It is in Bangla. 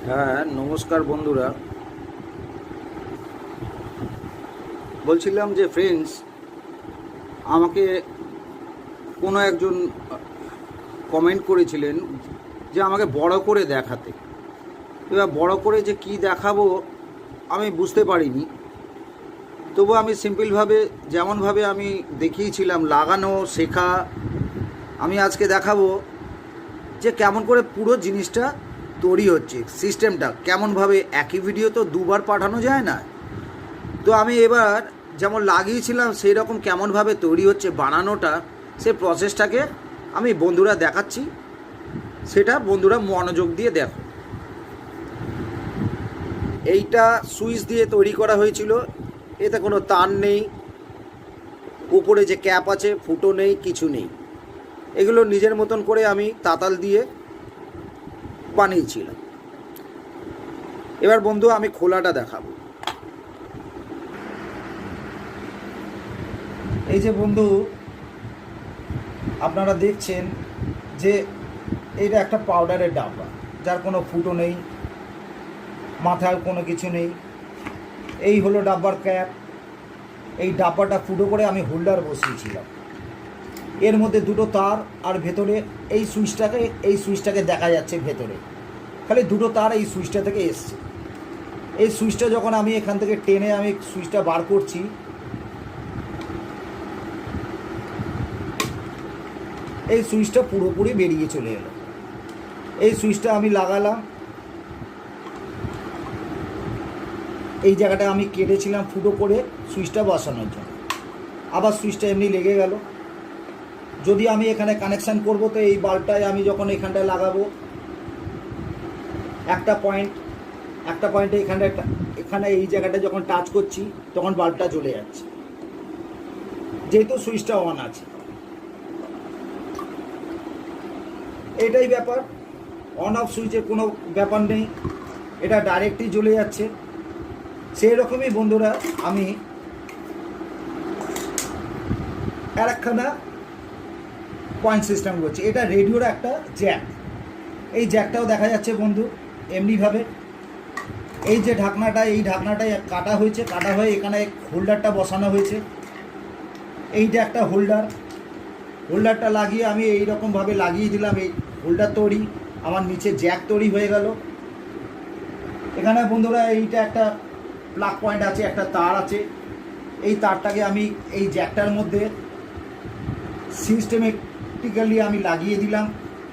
হ্যাঁ, নমস্কার বন্ধুরা। বলছিলাম যে ফ্রেন্ডস, আমাকে কোনো একজন কমেন্ট করেছিলেন যে আমাকে বড় করে দেখাতে। এবার বড় করে যে কি দেখাবো আমি বুঝতে পারিনি। তবু আমি সিম্পলভাবে যেমনভাবে আমি দেখিয়েছিলাম লাগানো শেখা, আমি আজকে দেখাবো যে কেমন করে পুরো জিনিসটা তৈরি হচ্ছে, সিস্টেমটা কেমনভাবে। একই ভিডিও তো দুবার পাঠানো যায় না। তো আমি এবার যেমন লাগিয়েছিলাম সেই রকম কেমনভাবে তৈরি হচ্ছে বানানোটা, সে প্রসেসটাকে আমি বন্ধুরা দেখাচ্ছি, সেটা বন্ধুরা মনোযোগ দিয়ে দেখো। এইটা সুইচ দিয়ে তৈরি করা হয়েছিল, এতে কোনো তার নেই, উপরে যে ক্যাপ আছে ফুটো নেই, কিছু নেই। এগুলো নিজের মতন করে আমি তাতাল দিয়ে বানিয়েছিলাম। এবার বন্ধু আমি খোলাটা দেখাবো। এই যে বন্ধু আপনারা দেখছেন যে এটা একটা পাউডারের ডাব্বা, যার কোনো ফুটো নেই, মাথায় কোনো কিছু নেই। এই হলো ডাব্বার ক্যাপ। এই ডাব্বাটা ফুটো করে আমি হোল্ডার বসিয়েছিলাম। এর মধ্যে দুটো তার, আর ভেতরে এই সুইচটাকে দেখা যাচ্ছে ভেতরে, খালি দুটো তার এই সুইচটা থেকে এসছে। এই সুইচটা যখন আমি এখান থেকে টেনে আমি সুইচটা বার করছি, এই সুইচটা পুরোপুরি বেরিয়ে চলে এলো। এই সুইচটা আমি লাগালাম, এই জায়গাটা আমি কেটেছিলাম ফুটো করে সুইচটা বসানোর জন্য। আবার সুইচটা এমনি লেগে গেল। যদি আমি এখানে কানেকশান করব, তো এই বাল্বটায় আমি যখন এখানটায় লাগাবো, একটা পয়েন্টে এখানে এই জায়গাটা যখন টাচ করছি তখন বাল্বটা জ্বলে যাচ্ছে, যেহেতু সুইচটা অন আছে। এটাই ব্যাপার, অন অফ সুইচের কোনো ব্যাপার নেই, এটা ডাইরেক্টই জ্বলে যাচ্ছে। সেই রকমই বন্ধুরা আমি আর একখানা পয়েন্ট সিস্টেম করছি। এটা রেডিওর একটা জ্যাক, এই জ্যাকটাও দেখা যাচ্ছে বন্ধু এমনিভাবে। এই যে এই ঢাকনাটাই কাটা হয়ে এখানে হোল্ডারটা বসানো হয়েছে। এইটা একটা হোল্ডারটা লাগিয়ে আমি এই রকমভাবে লাগিয়ে দিলাম। এই হোল্ডার তৈরি, আমার নিচে জ্যাক তৈরি হয়ে গেল। এখানে বন্ধুরা এইটা একটা প্লাগ পয়েন্ট আছে, একটা তার আছে। এই তারটাকে আমি এই জ্যাকটার মধ্যে সিস্টেমেটিক্যালি আমি লাগিয়ে দিলাম।